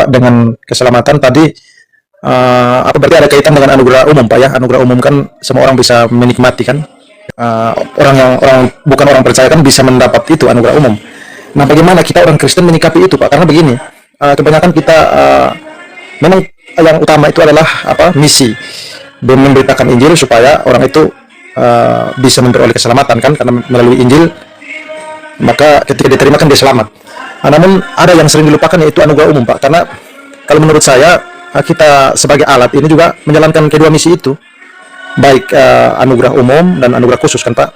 Pak dengan keselamatan tadi, apa berarti ada kaitan dengan anugerah umum Pak ya? Anugerah umum kan semua orang bisa menikmati kan? Orang bukan orang percaya kan bisa mendapat itu anugerah umum. Nah, bagaimana kita orang Kristen menyikapi itu Pak? Karena begini, kebanyakan kita memang yang utama itu adalah apa? Misi, dan memberitakan Injil supaya orang itu bisa memperoleh keselamatan kan, karena melalui Injil maka ketika diterima kan dia selamat. Namun ada yang sering dilupakan, yaitu anugerah umum Pak, karena kalau menurut saya kita sebagai alat ini juga menjalankan kedua misi itu, baik anugerah umum dan anugerah khusus kan Pak.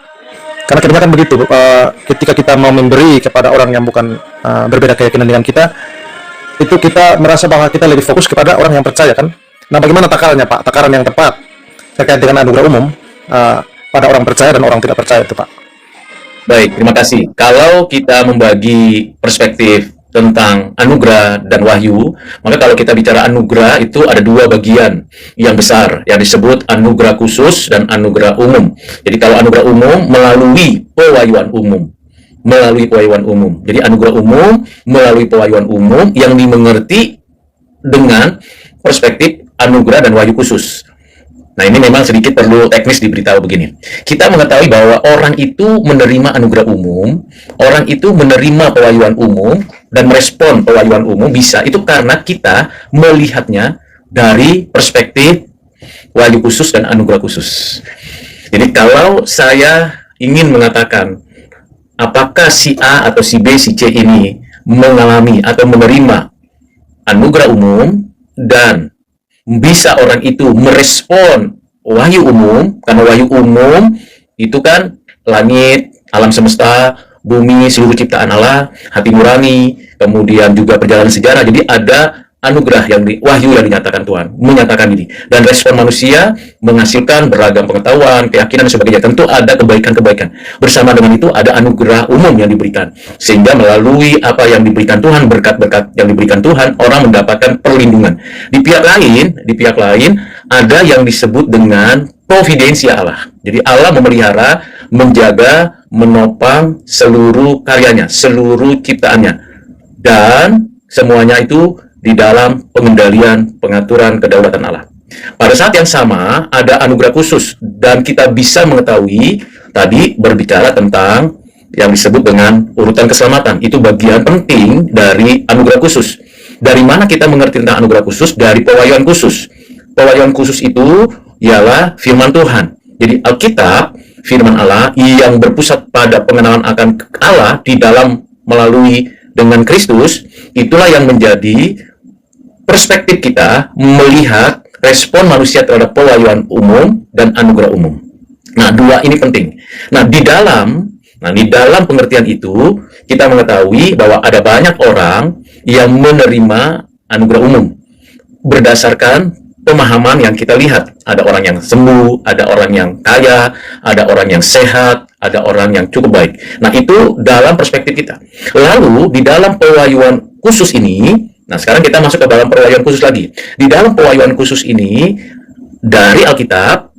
Karena kebanyakan begitu, ketika kita mau memberi kepada orang yang bukan berbeda keyakinan dengan kita, itu kita merasa bahwa kita lebih fokus kepada orang yang percaya kan. Nah, bagaimana takarannya Pak? Takaran yang tepat terkait dengan anugerah umum pada orang percaya dan orang tidak percaya itu Pak. Baik, terima kasih. Kalau kita membagi perspektif tentang anugerah dan wahyu, maka kalau kita bicara anugerah itu ada dua bagian yang besar yang disebut anugerah khusus dan anugerah umum. Jadi kalau anugerah umum melalui pewahyuan umum, Jadi anugerah umum melalui pewahyuan umum yang dimengerti dengan perspektif anugerah dan wahyu khusus. Nah, ini memang sedikit perlu teknis diberitahu begini. Kita mengetahui bahwa orang itu menerima anugerah umum, orang itu menerima pewahyuan umum, dan merespon pewahyuan umum bisa itu karena kita melihatnya dari perspektif wahyu khusus dan anugerah khusus. Jadi kalau saya ingin mengatakan apakah si A atau si B, si C ini mengalami atau menerima anugerah umum dan bisa orang itu merespon wahyu umum, karena wahyu umum itu kan langit, alam semesta, bumi, seluruh ciptaan Allah, hati nurani, kemudian juga perjalanan sejarah. Jadi ada anugerah wahyu yang dinyatakan Tuhan, menyatakan ini. Dan respon manusia menghasilkan beragam pengetahuan, keyakinan, dan sebagainya. Tentu ada kebaikan-kebaikan. Bersama dengan itu ada anugerah umum yang diberikan. Sehingga melalui apa yang diberikan Tuhan, berkat-berkat yang diberikan Tuhan, orang mendapatkan perlindungan. Di pihak lain, ada yang disebut dengan providensia Allah. Jadi Allah memelihara, menjaga, menopang seluruh karyanya, seluruh ciptaannya. Dan semuanya itu di dalam pengendalian, pengaturan, kedaulatan Allah. Pada saat yang sama, ada anugerah khusus, dan kita bisa mengetahui, tadi berbicara tentang yang disebut dengan urutan keselamatan. Itu bagian penting dari anugerah khusus. Dari mana kita mengerti tentang anugerah khusus? Dari pewahyuan khusus. Pewahyuan khusus itu ialah firman Tuhan. Jadi Alkitab, firman Allah, yang berpusat pada pengenalan akan Allah di dalam melalui dengan Kristus, itulah yang menjadi perspektif kita melihat respon manusia terhadap pewahyuan umum dan anugerah umum. Nah, dua ini penting. Nah, di dalam pengertian itu, kita mengetahui bahwa ada banyak orang yang menerima anugerah umum berdasarkan pemahaman yang kita lihat. Ada orang yang sembuh, ada orang yang kaya, ada orang yang sehat, ada orang yang cukup baik. Nah, itu dalam perspektif kita. Lalu, di dalam pewahyuan khusus ini, nah, sekarang kita masuk ke dalam pewahyuan khusus lagi. Di dalam pewahyuan khusus ini, dari Alkitab,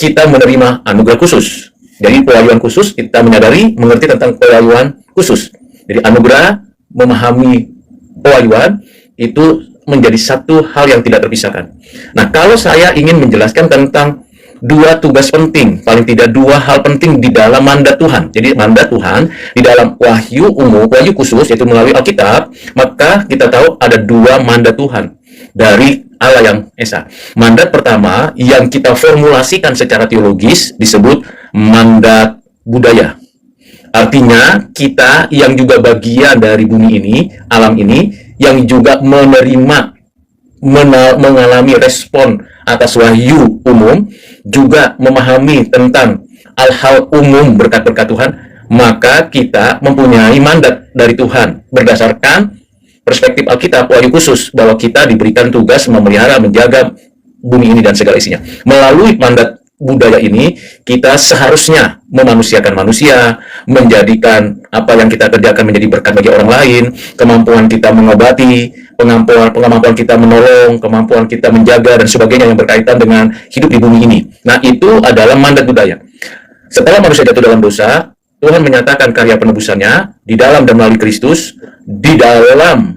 kita menerima anugerah khusus. Jadi, pewahyuan khusus, kita mengerti tentang pewahyuan khusus. Jadi, anugerah, memahami pewahyuan, itu menjadi satu hal yang tidak terpisahkan. Nah, kalau saya ingin menjelaskan tentang dua tugas penting, paling tidak dua hal penting di dalam mandat Tuhan. Jadi mandat Tuhan di dalam wahyu umum, wahyu khusus, yaitu melalui Alkitab, maka kita tahu ada dua mandat Tuhan dari Allah yang Esa. Mandat pertama yang kita formulasikan secara teologis disebut mandat budaya. Artinya kita yang juga bagian dari bumi ini, alam ini, yang juga mengalami respon atas wahyu umum, juga memahami tentang hal-hal umum berkat-berkat Tuhan, maka kita mempunyai mandat dari Tuhan berdasarkan perspektif Alkitab, wahyu khusus, bahwa kita diberikan tugas memelihara, menjaga bumi ini dan segala isinya. Melalui mandat budaya ini, kita seharusnya memanusiakan manusia, menjadikan apa yang kita kerjakan menjadi berkat bagi orang lain, kemampuan kita mengobati, kemampuan kita menolong, kemampuan kita menjaga, dan sebagainya yang berkaitan dengan hidup di bumi ini. Nah, itu adalah mandat budaya. Setelah manusia jatuh dalam dosa, Tuhan menyatakan karya penebusannya di dalam dan melalui Kristus, di dalam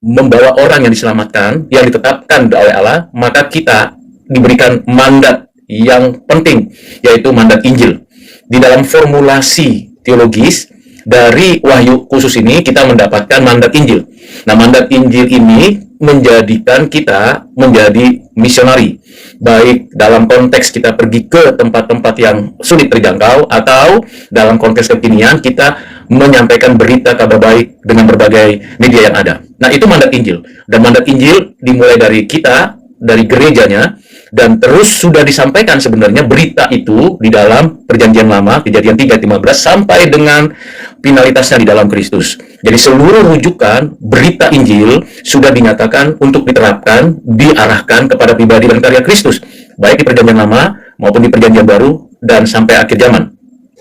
membawa orang yang diselamatkan, yang ditetapkan oleh Allah, maka kita diberikan mandat yang penting, yaitu mandat Injil. Di dalam formulasi teologis dari wahyu khusus ini, kita mendapatkan mandat Injil. Nah, mandat Injil ini menjadikan kita menjadi misionari, baik dalam konteks kita pergi ke tempat-tempat yang sulit terjangkau, atau dalam konteks kekinian kita menyampaikan berita kabar baik dengan berbagai media yang ada. Nah, itu mandat Injil. Dan mandat Injil dimulai dari kita, dari gerejanya, dan terus sudah disampaikan sebenarnya berita itu di dalam Perjanjian Lama, Kejadian 3:15, sampai dengan finalitasnya di dalam Kristus. Jadi seluruh rujukan berita Injil sudah dinyatakan untuk diterapkan, diarahkan kepada pribadi dan karya Kristus, baik di Perjanjian Lama maupun di Perjanjian Baru dan sampai akhir zaman.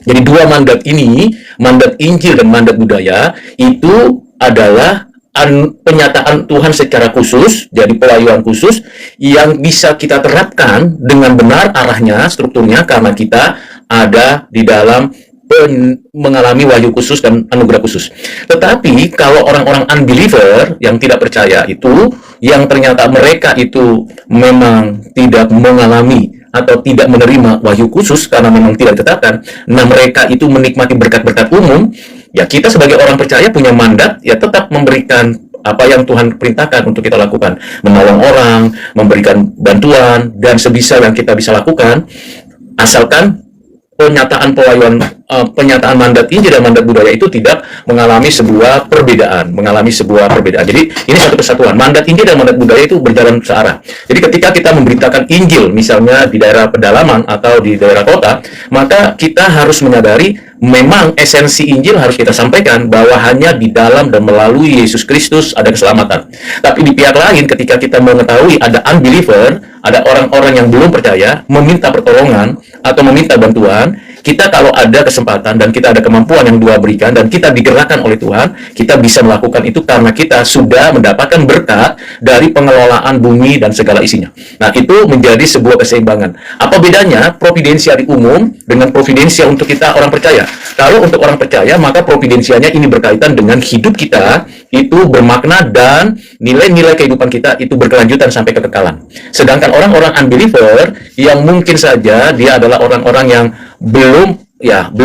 Jadi dua mandat ini, mandat Injil dan mandat budaya, itu adalah penyataan Tuhan secara khusus, jadi pelayuan khusus yang bisa kita terapkan dengan benar arahnya, strukturnya, karena kita ada di dalam mengalami wahyu khusus dan anugerah khusus. Tetapi kalau orang-orang unbeliever yang tidak percaya itu, yang ternyata mereka itu memang tidak mengalami atau tidak menerima wahyu khusus karena memang tidak ditetapkan, nah mereka itu menikmati berkat-berkat umum, ya kita sebagai orang percaya punya mandat, ya tetap memberikan apa yang Tuhan perintahkan untuk kita lakukan, menolong orang, memberikan bantuan, dan sebisa yang kita bisa lakukan, asalkan penyataan pelayuan, penyataan mandat Injil dan mandat budaya itu tidak mengalami sebuah perbedaan, Jadi ini satu kesatuan. Mandat Injil dan mandat budaya itu berjalan searah. Jadi ketika kita memberitakan Injil, misalnya di daerah pedalaman atau di daerah kota, maka kita harus menyadari memang esensi Injil harus kita sampaikan bahwa hanya di dalam dan melalui Yesus Kristus ada keselamatan. Tapi di pihak lain, ketika kita mengetahui ada unbeliever, ada orang-orang yang belum percaya, meminta pertolongan atau meminta bantuan, kita kalau ada kesempatan dan kita ada kemampuan yang Tuhan berikan dan kita digerakkan oleh Tuhan, kita bisa melakukan itu karena kita sudah mendapatkan berkat dari pengelolaan bumi dan segala isinya. Nah, itu menjadi sebuah keseimbangan. Apa bedanya providensiali umum dengan providensia untuk kita orang percaya? Kalau untuk orang percaya, maka providensianya ini berkaitan dengan hidup kita, itu bermakna dan nilai-nilai kehidupan kita itu berkelanjutan sampai kekekalan. Sedangkan orang-orang unbeliever yang mungkin saja dia adalah orang-orang yang belum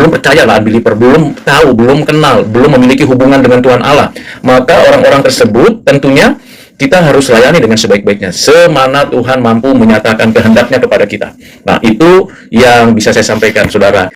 percaya lah, unbeliever, belum tahu, belum kenal, belum memiliki hubungan dengan Tuhan Allah, maka orang-orang tersebut tentunya kita harus layani dengan sebaik-baiknya, semana Tuhan mampu menyatakan kehendaknya kepada kita. Nah, itu yang bisa saya sampaikan, saudara.